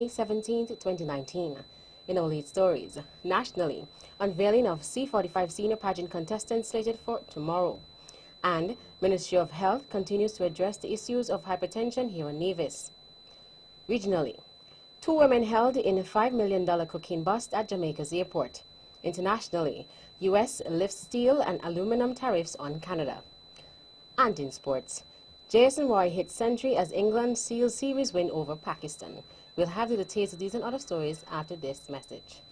May 17, 2019. In all lead stories, nationally, unveiling of C45 senior pageant contestants slated for tomorrow. And Ministry of Health continues to address the issues of hypertension here in Nevis. Regionally, two women held in a $5 million cocaine bust at Jamaica's airport. Internationally, U.S. lifts steel and aluminum tariffs on Canada. And in sports, Jason Roy hits century as England seals series win over Pakistan. We'll have the details of these and other stories after this message.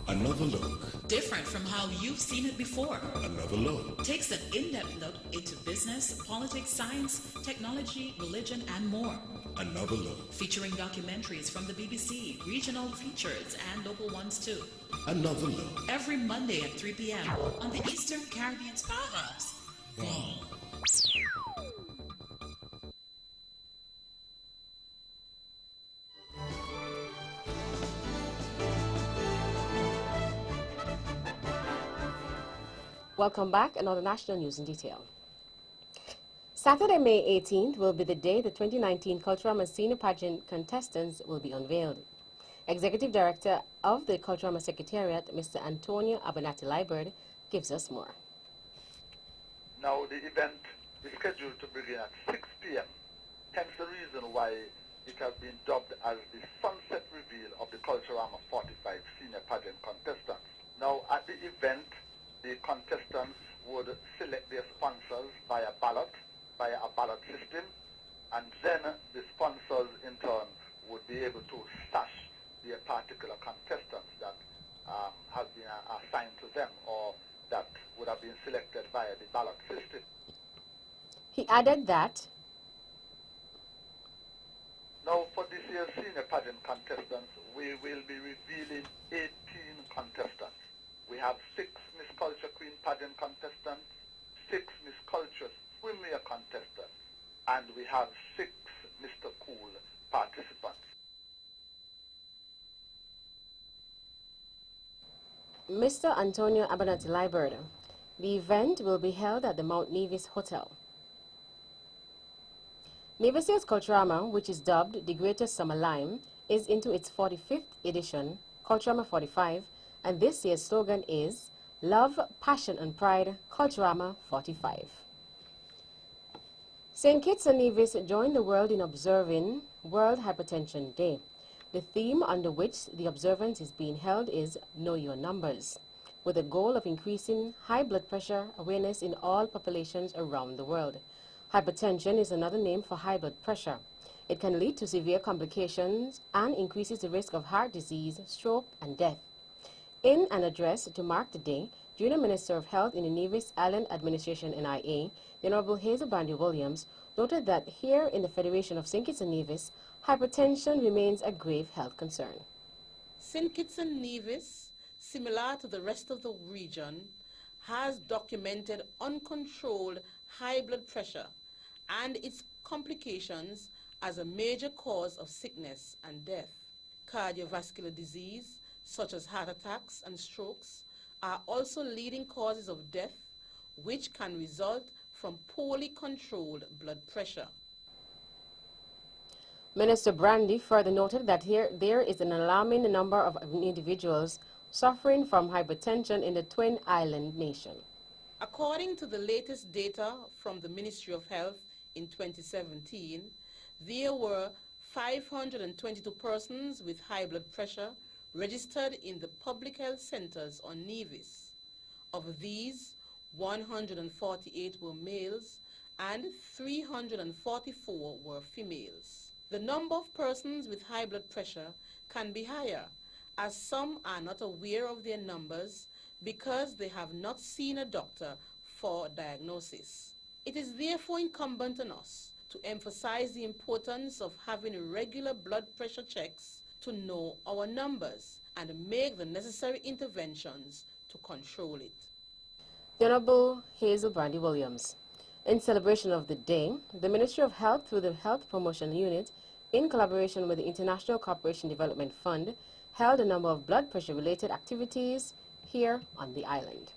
Another look. Different from how you've seen it before. Another look. Takes an in-depth look into business, politics, science, technology, religion, and more. Another look. Featuring documentaries from the BBC, regional features, and local ones too. Another look. Every Monday at 3 p.m. on the Eastern Caribbean's Powerhouse. Wow. Welcome back. Another national news in detail. Saturday, May 18th will be the day the 2019 Culturama Senior Pageant contestants will be unveiled. Executive Director of the Culturama Secretariat, Mr. Antonio Abanati-Liburd, gives us more. Now, the event is scheduled to begin at 6 p.m., hence the reason why it has been dubbed as the sunset reveal of the Culturama 45 Senior Pageant contestants. Now, at the event, the contestants would select their sponsors via a ballot system, and then the sponsors in turn would be able to stash their particular contestants that have been assigned to them or that would have been selected via the ballot system. He added that now for this year's senior pageant contestants, we will be revealing 18 contestants. We have 6 Miss Culture Queen pageant contestants, 6 Miss Culture Swimwear contestants, and we have 6 Mr. Cool participants. Mr. Antonio Abanati-Liburd. The event will be held at the Mount Nevis Hotel. Nevis' Culturama, which is dubbed the Greatest Summer Lime, is into its 45th edition, Culturama 45, and this year's slogan is Love, Passion and Pride, Culturama 45. St. Kitts and Nevis joined the world in observing World Hypertension Day. The theme under which the observance is being held is Know Your Numbers, with the goal of increasing high blood pressure awareness in all populations around the world. Hypertension is another name for high blood pressure. It can lead to severe complications and increases the risk of heart disease, stroke, and death. In an address to mark the day, Junior Minister of Health in the Nevis Island Administration NIA, the Honorable Hazel Brandy Williams, noted that here in the Federation of St. Kitts and Nevis, hypertension remains a grave health concern. St. Kitts and Nevis, similar to the rest of the region, has documented uncontrolled high blood pressure and its complications as a major cause of sickness and death. Cardiovascular disease, such as heart attacks and strokes, are also leading causes of death, which can result from poorly controlled blood pressure. Minister Brandy further noted that there is an alarming number of individuals suffering from hypertension in the Twin Island nation. According to the latest data from the Ministry of Health in 2017, there were 522 persons with high blood pressure registered in the public health centers on Nevis. Of these, 148 were males and 344 were females. The number of persons with high blood pressure can be higher, as some are not aware of their numbers because they have not seen a doctor for diagnosis. It is therefore incumbent on us to emphasize the importance of having regular blood pressure checks to know our numbers and make the necessary interventions to control it. The Honorable Hazel Brandy Williams. In celebration of the day, the Ministry of Health through the Health Promotion Unit, in collaboration with the International Cooperation Development Fund, held a number of blood pressure-related activities here on the island.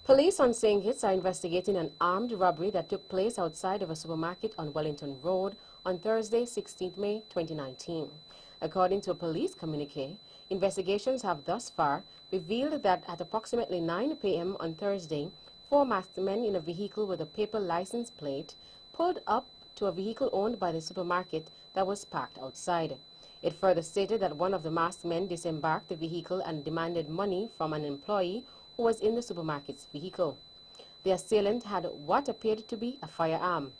Police on St. Kitts are investigating an armed robbery that took place outside of a supermarket on Wellington Road on Thursday, 16 May 2019. According to a police communique, investigations have thus far revealed that at approximately 9 p.m. on Thursday, 4 masked men in a vehicle with a paper license plate pulled up to a vehicle owned by the supermarket that was parked outside. It further stated that one of the masked men disembarked the vehicle and demanded money from an employee who was in the supermarket's vehicle. The assailant had what appeared to be a firearm.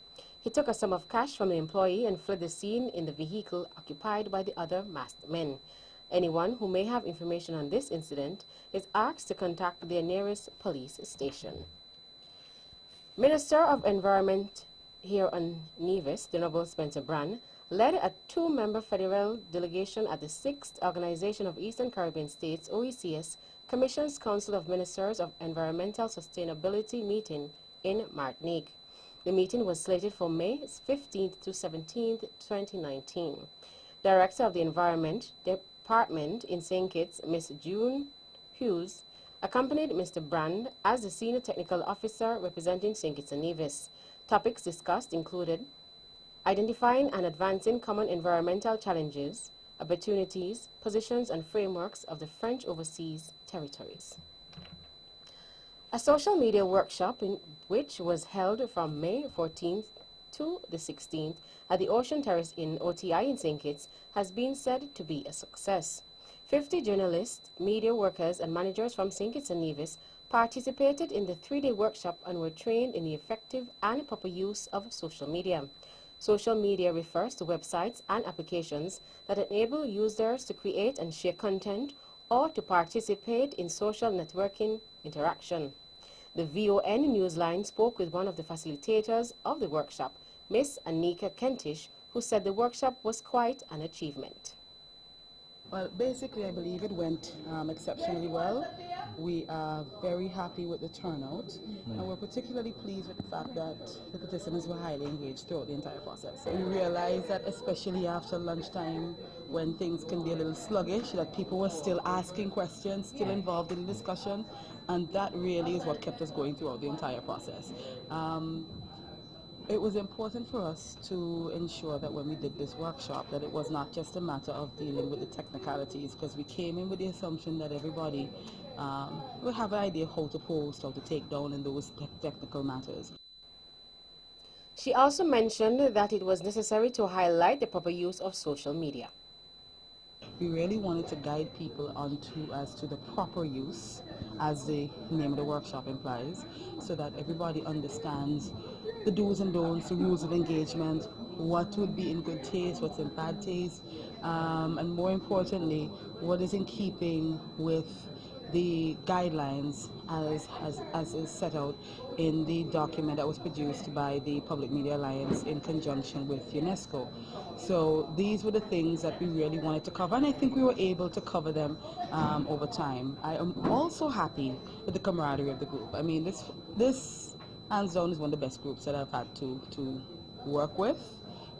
He took a sum of cash from the employee and fled the scene in the vehicle occupied by the other masked men. Anyone who may have information on this incident is asked to contact their nearest police station. Minister of Environment here on Nevis, the Honorable Spencer Brand, led a 2-member federal delegation at the 6th Organization of Eastern Caribbean States, OECS, Commission's Council of Ministers of Environmental Sustainability meeting in Martinique. The meeting was slated for May 15th to 17th, 2019. Director of the Environment Department in St. Kitts, Ms. June Hughes, accompanied Mr. Brand as the Senior Technical Officer representing St. Kitts and Nevis. Topics discussed included identifying and advancing common environmental challenges, opportunities, positions and frameworks of the French overseas territories. A social media workshop which was held from May 14th to the 16th at the Ocean Terrace Inn OTI in St. Kitts has been said to be a success. 50 journalists, media workers and managers from St. Kitts and Nevis participated in the 3-day workshop and were trained in the effective and proper use of social media. Social media refers to websites and applications that enable users to create and share content or to participate in social networking interaction. The VON Newsline spoke with one of the facilitators of the workshop, Miss Anika Kentish, who said the workshop was quite an achievement. Well, basically, I believe it went exceptionally well. We are very happy with the turnout, and we're particularly pleased with the fact that the participants were highly engaged throughout the entire process. We realized that especially after lunchtime, when things can be a little sluggish, that people were still asking questions, still involved in the discussion, and that really is what kept us going throughout the entire process. It was important for us to ensure that when we did this workshop that it was not just a matter of dealing with the technicalities, because we came in with the assumption that everybody would have an idea of how to post, how to take down in those technical matters. She also mentioned that it was necessary to highlight the proper use of social media. We really wanted to guide people as to the proper use, as the name of the workshop implies, so that everybody understands the do's and don'ts, the rules of engagement, what would be in good taste, what's in bad taste, and more importantly, what is in keeping with the guidelines as is set out in the document that was produced by the Public Media Alliance in conjunction with UNESCO. So these were the things that we really wanted to cover, and I think we were able to cover them over time. I am also happy with the camaraderie of the group. I mean, this hands down is one of the best groups that I've had to work with,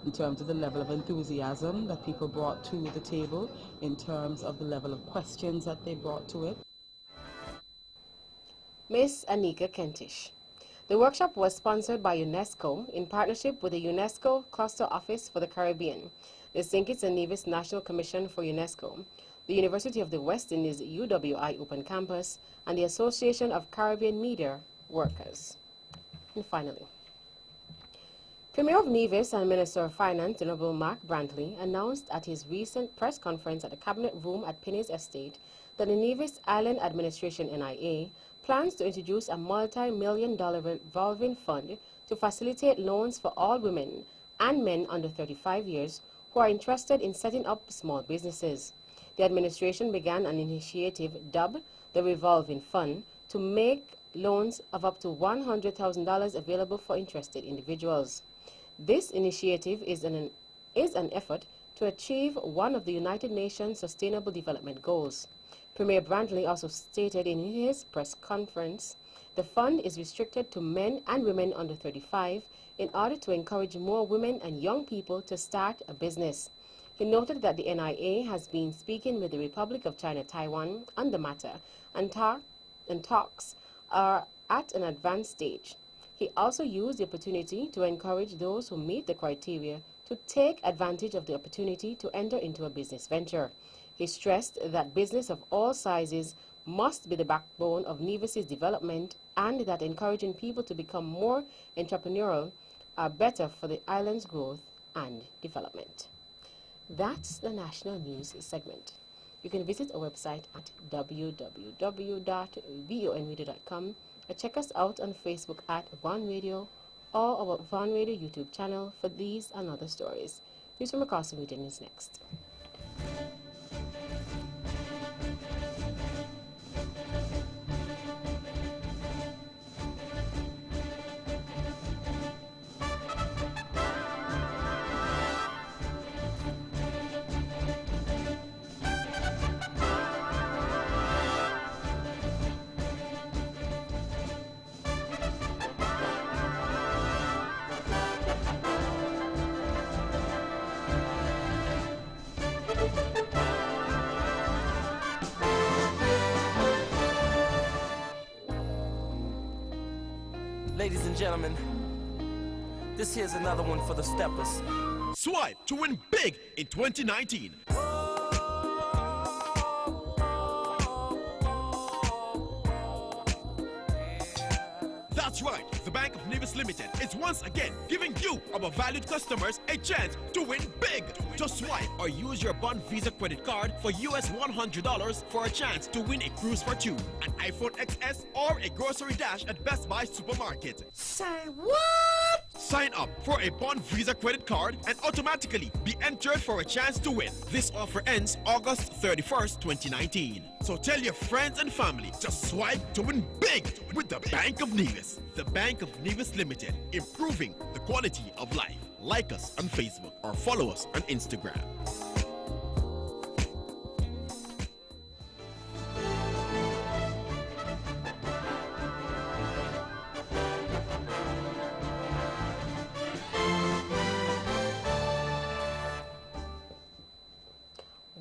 in terms of the level of enthusiasm that people brought to the table, in terms of the level of questions that they brought to it. Ms. Anika Kentish. The workshop was sponsored by UNESCO in partnership with the UNESCO Cluster Office for the Caribbean, the St. Kitts and Nevis National Commission for UNESCO, the University of the West Indies UWI Open Campus, and the Association of Caribbean Media Workers. And finally, Premier of Nevis and Minister of Finance, Honorable Mark Brantley, announced at his recent press conference at the Cabinet Room at Penny's Estate that the Nevis Island Administration, NIA, plans to introduce a multi-million-dollar revolving fund to facilitate loans for all women and men under 35 years who are interested in setting up small businesses. The administration began an initiative dubbed the Revolving Fund to make loans of up to $100,000 available for interested individuals. This initiative is an effort to achieve one of the United Nations Sustainable Development Goals. Premier Brantley also stated in his press conference, the fund is restricted to men and women under 35 in order to encourage more women and young people to start a business. He noted that the NIA has been speaking with the Republic of China Taiwan on the matter, and talks are at an advanced stage. He also used the opportunity to encourage those who meet the criteria to take advantage of the opportunity to enter into a business venture. He stressed that business of all sizes must be the backbone of Nevis's development and that encouraging people to become more entrepreneurial are better for the island's growth and development. That's the national news segment. You can visit our website at www.vonradio.com or check us out on Facebook at Von Radio or our Von Radio YouTube channel for these and other stories. News from across the region is next. Ladies and gentlemen, this here's another one for the steppers. Swipe to win big in 2019. That's right, the Bank of Nevis Limited is once again giving you, our valued customers, a chance to win big. Just swipe or use your Bond Visa credit card for US $100 for a chance to win a cruise for two, an iPhone XS, or a grocery dash at Best Buy Supermarket. Say what? Sign up for a Bond Visa credit card and automatically be entered for a chance to win. This offer ends August 31st, 2019. So tell your friends and family, just swipe to win big with the Bank of Nevis. The Bank of Nevis Limited, improving the quality of life. Like us on Facebook or follow us on Instagram.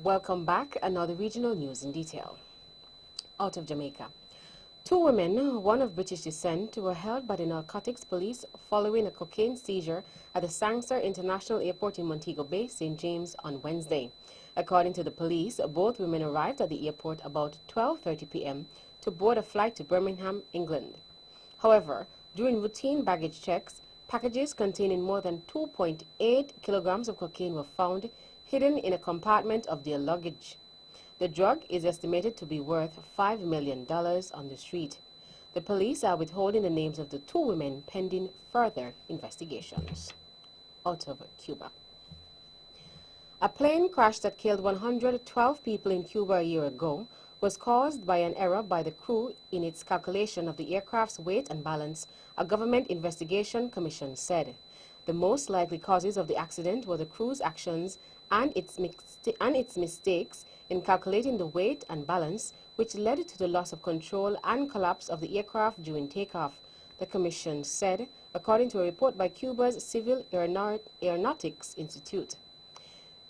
Welcome back. Another regional news in detail. Out of Jamaica. Two women, one of British descent, were held by the narcotics police following a cocaine seizure at the Sangster International Airport in Montego Bay, St. James on Wednesday. According to the police, both women arrived at the airport about 12:30 p.m. to board a flight to Birmingham, England. However, during routine baggage checks, packages containing more than 2.8 kilograms of cocaine were found hidden in a compartment of their luggage. The drug is estimated to be worth $5 million on the street. The police are withholding the names of the two women pending further investigations. Out of Cuba. A plane crash that killed 112 people in Cuba a year ago was caused by an error by the crew in its calculation of the aircraft's weight and balance, a government investigation commission said. The most likely causes of the accident were the crew's actions and its mistakes in calculating the weight and balance, which led to the loss of control and collapse of the aircraft during takeoff, the commission said, according to a report by Cuba's Civil Aeronautics Institute.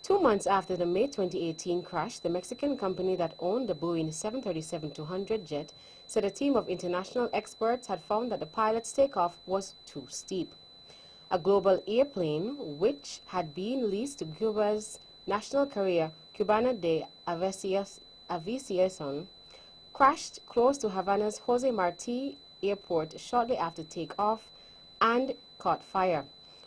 2 months after the May 2018 crash, the Mexican company that owned the Boeing 737-200 jet said a team of international experts had found that the pilot's takeoff was too steep. A Global airplane, which had been leased to Cuba's national carrier Cubana de Aviación, crashed close to Havana's Jose Marti Airport shortly after takeoff and caught fire.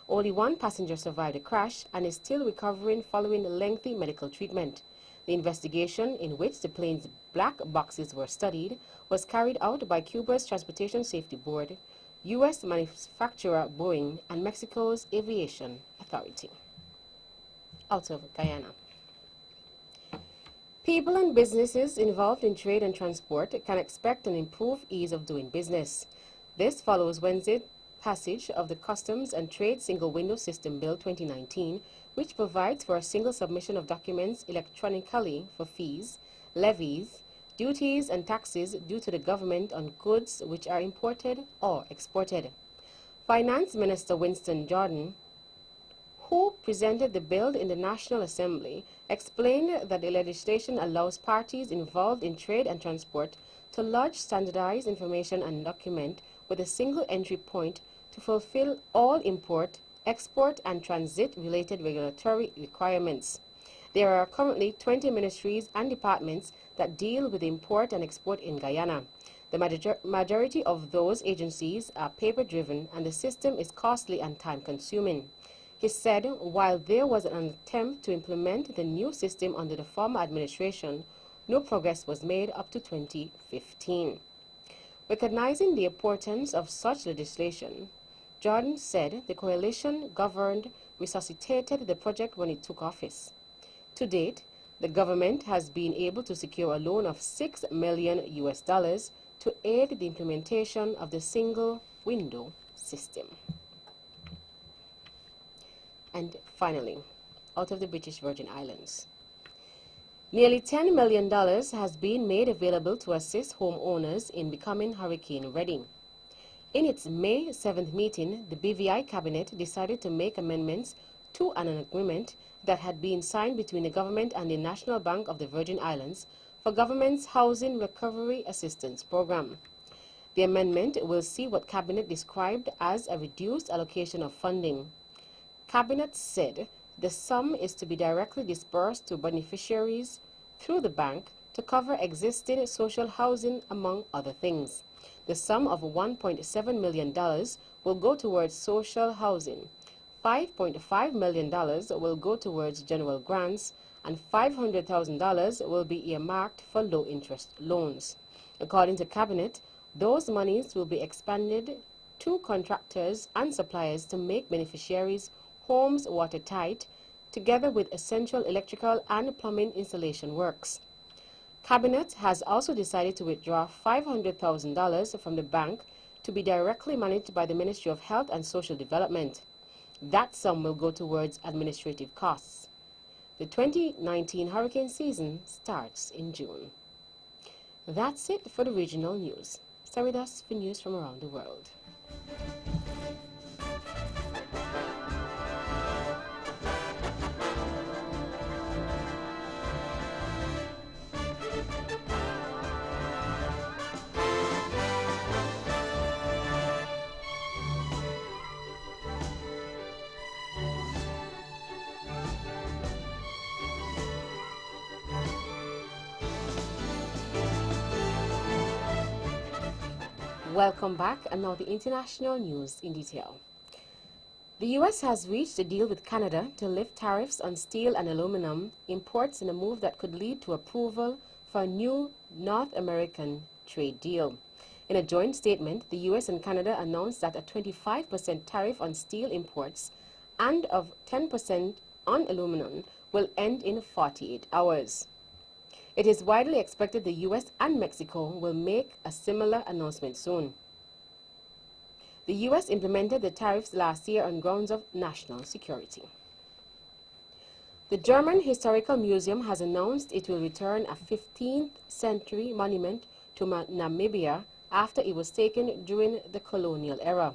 Only one passenger survived the crash and is still recovering following lengthy medical treatment. The investigation, in which the plane's black boxes were studied, was carried out by Cuba's Transportation Safety Board. U.S. manufacturer Boeing, and Mexico's Aviation Authority. Out of Guyana. People and businesses involved in trade and transport can expect an improved ease of doing business. This follows Wednesday's passage of the Customs and Trade Single Window System Bill 2019, which provides for a single submission of documents electronically for fees, levies, duties and taxes due to the government on goods which are imported or exported. Finance Minister Winston Jordan, who presented the bill in the National Assembly, explained that the legislation allows parties involved in trade and transport to lodge standardized information and document with a single entry point to fulfill all import, export, and transit-related regulatory requirements. There are currently 20 ministries and departments that deal with import and export in Guyana. The majority of those agencies are paper-driven, and the system is costly and time-consuming. He said while there was an attempt to implement the new system under the former administration, no progress was made up to 2015. Recognizing the importance of such legislation, Jordan said the coalition governed resuscitated the project when it took office. To date, the government has been able to secure a loan of $6 million to aid the implementation of the single window system. And finally, out of the British Virgin Islands. Nearly $10 million has been made available to assist homeowners in becoming hurricane ready. In its May 7th meeting, the BVI cabinet decided to make amendments to an agreement that had been signed between the government and the National Bank of the Virgin Islands for government's Housing Recovery Assistance Program. The amendment will see what Cabinet described as a reduced allocation of funding. Cabinet said the sum is to be directly disbursed to beneficiaries through the bank to cover existing social housing, among other things. The sum of $1.7 million will go towards social housing, $5.5 million will go towards general grants, and $500,000 will be earmarked for low-interest loans. According to Cabinet, those monies will be expanded to contractors and suppliers to make beneficiaries' homes watertight, together with essential electrical and plumbing installation works. Cabinet has also decided to withdraw $500,000 from the bank to be directly managed by the Ministry of Health and Social Development. That sum will go towards administrative costs. The 2019 hurricane season starts in June. That's it for the regional news. Stay with us for news from around the world. Welcome back, and now the international news in detail. The U.S. has reached a deal with Canada to lift tariffs on steel and aluminum imports in a move that could lead to approval for a new North American trade deal. In a joint statement, the U.S. and Canada announced that a 25% tariff on steel imports and of 10% on aluminum will end in 48 hours. It is widely expected the U.S. and Mexico will make a similar announcement soon. The U.S. implemented the tariffs last year on grounds of national security. The German Historical Museum has announced it will return a 15th century monument to Namibia after it was taken during the colonial era.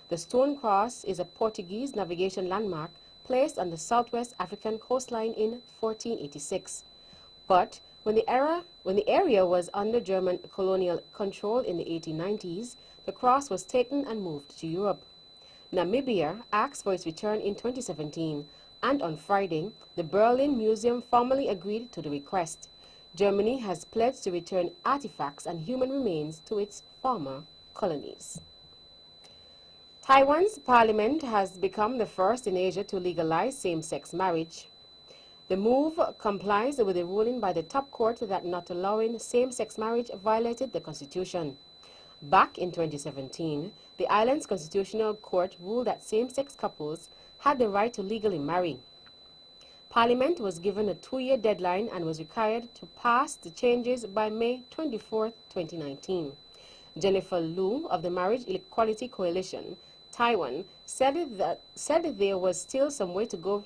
The Stone Cross is a Portuguese navigation landmark placed on the southwest African coastline in 1486. But when the area was under German colonial control in the 1890s, the cross was taken and moved to Europe. Namibia asked for its return in 2017, and on Friday, the Berlin Museum formally agreed to the request. Germany has pledged to return artifacts and human remains to its former colonies. Taiwan's parliament has become the first in Asia to legalize same-sex marriage. The move complies with the ruling by the top court that not allowing same-sex marriage violated the constitution. Back in 2017, the island's constitutional court ruled that same-sex couples had the right to legally marry. Parliament was given a 2-year deadline and was required to pass the changes by May 24, 2019. Jennifer Liu of the Marriage Equality Coalition, Taiwan, said that there was still some way to go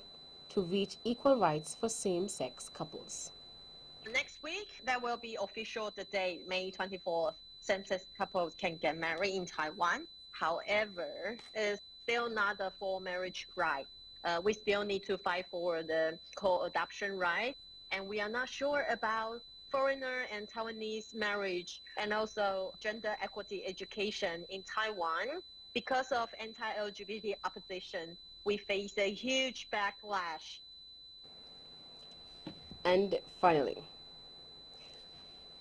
to reach equal rights for same-sex couples. Next week, there will be official the date, May 24th. Same-sex couples can get married in Taiwan. However, it's still not a full marriage right. We still need to fight for the co-adoption right, and we are not sure about foreigner and Taiwanese marriage and also gender equity education in Taiwan. Because of anti-LGBT opposition, we face a huge backlash. And finally,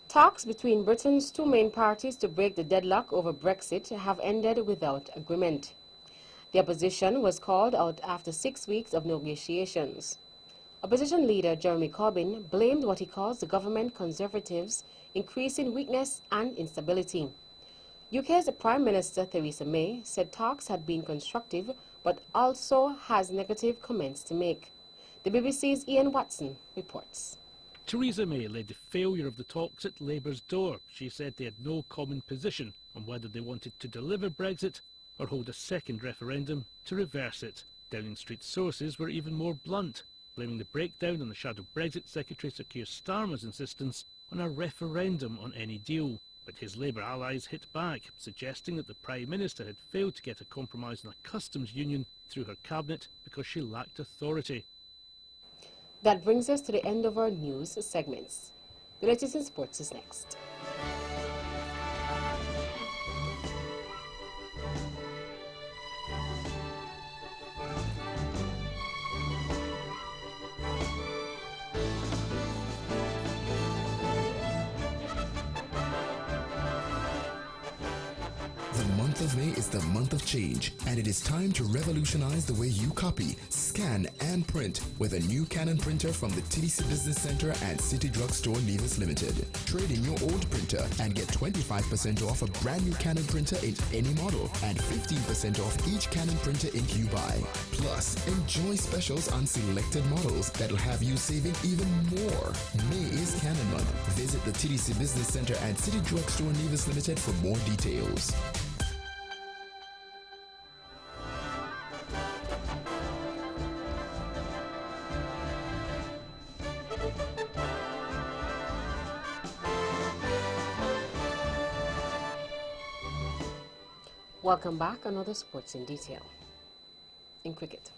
talks between Britain's two main parties to break the deadlock over Brexit have ended without agreement. The opposition was called out after 6 weeks of negotiations. Opposition leader Jeremy Corbyn blamed what he calls the government Conservatives' increasing weakness and instability. UK's Prime Minister Theresa May said talks had been constructive but also has negative comments to make. The BBC's Ian Watson reports. Theresa May laid the failure of the talks at Labour's door. She said they had no common position on whether they wanted to deliver Brexit or hold a second referendum to reverse it. Downing Street sources were even more blunt, blaming the breakdown on the shadow Brexit Secretary Sir Keir Starmer's insistence on a referendum on any deal. But his Labour allies hit back, suggesting that the Prime Minister had failed to get a compromise on a customs union through her cabinet because she lacked authority. That brings us to the end of our news segments. The latest in sports is next. The month of May is the month of change, and it is time to revolutionize the way you copy, scan, and print with a new Canon printer from the TDC Business Center and City Drugstore Nevis Limited. Trade in your old printer and get 25% off a brand new Canon printer in any model and 15% off each Canon printer ink you buy. Plus, enjoy specials on selected models that'll have you saving even more. May is Canon month. Visit the TDC Business Center and City Drugstore Nevis Limited for more details. Welcome back. Another sports in detail. In cricket,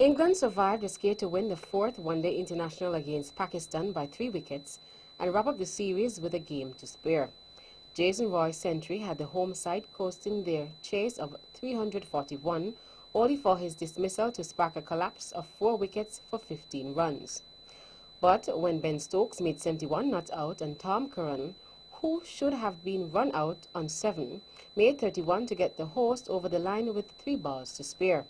England survived a scare to win the fourth one-day international against Pakistan by 3 wickets and wrap up the series with a game to spare. Jason Roy's century had the home side coasting their chase of 341, only for his dismissal to spark a collapse of 4 wickets for 15 runs. But when Ben Stokes made 71 not out and Tom Curran, who should have been run out on 7, made 31 to get the host over the line with 3 balls to spare.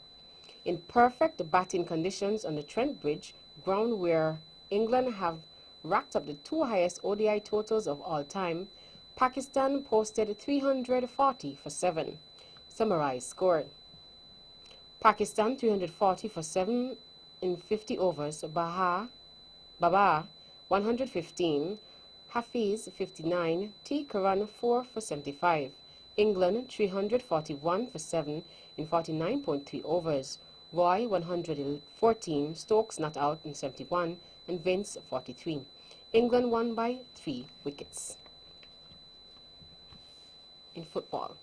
In perfect batting conditions on the Trent Bridge, ground where England have racked up the 2 highest ODI totals of all time, Pakistan posted 340 for 7. Summarized score. Pakistan 340 for 7 in 50 overs, Babar 115, Hafiz 59, T. Curran 4 for 75. England 341 for 7 in 49.3 overs. Roy 114, Stokes not out in 71, and Vince 43. England won by 3 wickets. In football,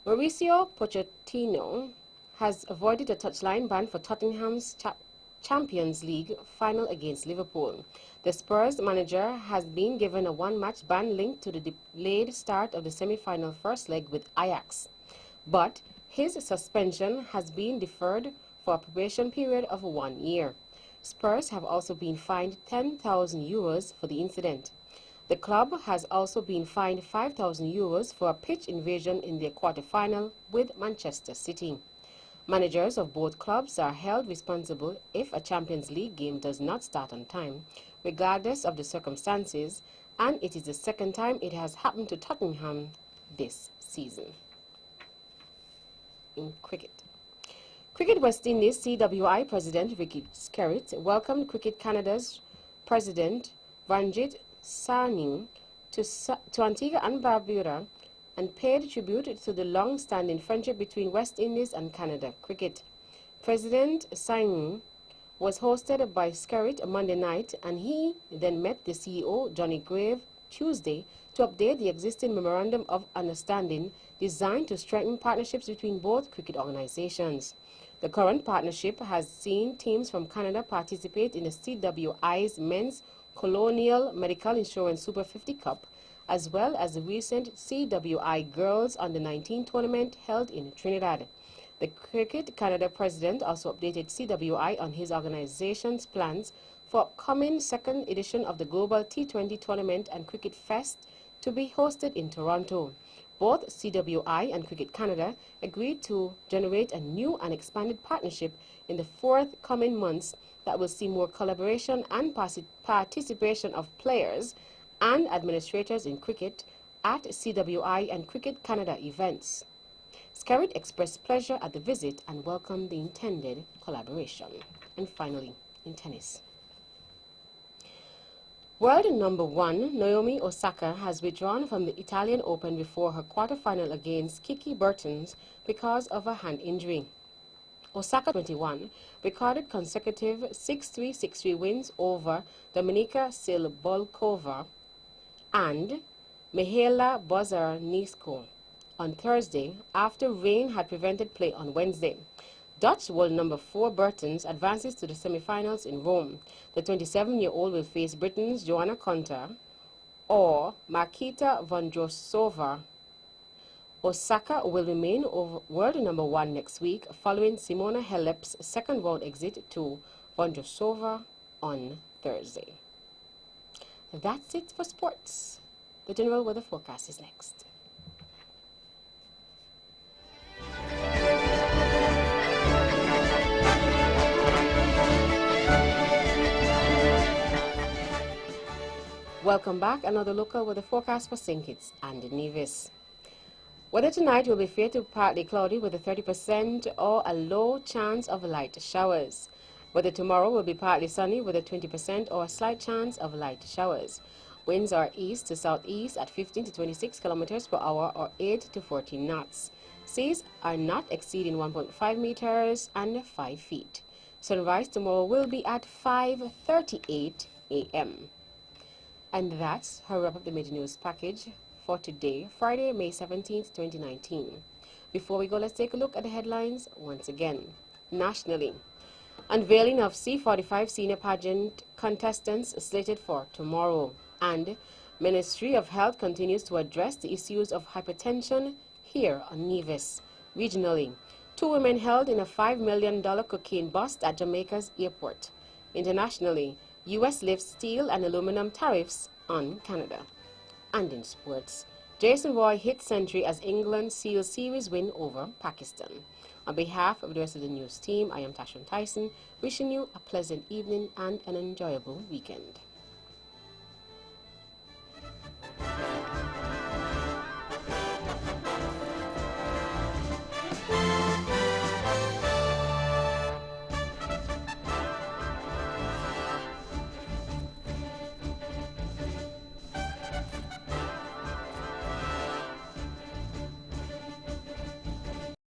Mauricio Pochettino has avoided a touchline ban for Tottenham's Champions League final against Liverpool. The Spurs manager has been given a 1-match ban linked to the delayed start of the semi-final first leg with Ajax. But his suspension has been deferred for a probation period of 1 year. Spurs have also been fined €10,000 for the incident. The club has also been fined €5,000 for a pitch invasion in their quarter-final with Manchester City. Managers of both clubs are held responsible if a Champions League game does not start on time, regardless of the circumstances, and it is the second time it has happened to Tottenham this season. In cricket. Cricket West Indies CWI President Ricky Skerritt welcomed Cricket Canada's President Ranjit Sarning to Antigua and Barbuda and paid tribute to the long-standing friendship between West Indies and Canada cricket. President Sarning was hosted by Skerritt Monday night, and he then met the CEO, Johnny Grave, Tuesday to update the existing Memorandum of Understanding designed to strengthen partnerships between both cricket organizations. The current partnership has seen teams from Canada participate in the CWI's Men's Colonial Medical Insurance Super 50 Cup, as well as the recent CWI Girls Under-19 tournament held in Trinidad. The Cricket Canada president also updated CWI on his organization's plans for upcoming second edition of the Global T20 Tournament and Cricket Fest to be hosted in Toronto. Both CWI and Cricket Canada agreed to generate a new and expanded partnership in the forthcoming months that will see more collaboration and participation of players and administrators in cricket at CWI and Cricket Canada events. Skerritt expressed pleasure at the visit and welcomed the intended collaboration. And finally, in tennis. World number 1 Naomi Osaka has withdrawn from the Italian Open before her quarterfinal against Kiki Bertens because of a hand injury. Osaka, 21, recorded consecutive 6-3, 6-3 wins over Dominika Silbolkova and Mihaela Bozarnisko on Thursday after rain had prevented play on Wednesday. Dutch world number 4 Bertens advances to the semifinals in Rome. The 27-year-old will face Britain's Joanna Konta or Marketa Vondrousova. Osaka will remain world number 1 next week following Simona Halep's second round exit to Vondrousova on Thursday. That's it for sports. The general weather forecast is next. Welcome back. Another local weather forecast for St. Kitts and Nevis. Weather tonight will be fair to partly cloudy with a 30% or a low chance of light showers. Weather tomorrow will be partly sunny with a 20% or a slight chance of light showers. Winds are east to southeast at 15 to 26 kilometers per hour or 8 to 14 knots. Seas are not exceeding 1.5 meters and 5 feet. Sunrise tomorrow will be at 5:38 a.m. And that's how we wrap up the major news package for today, Friday, May 17th, 2019. Before we go, let's take a look at the headlines once again. Nationally, unveiling of C45 senior pageant contestants slated for tomorrow. And Ministry of Health continues to address the issues of hypertension here on Nevis. Regionally, 2 women held in a $5 million cocaine bust at Jamaica's airport. Internationally, U.S. lifts steel and aluminum tariffs on Canada. And in sports, Jason Roy hit century as England seals series win over Pakistan. On behalf of the rest of the news team, I am Tashan Tyson, wishing you a pleasant evening and an enjoyable weekend.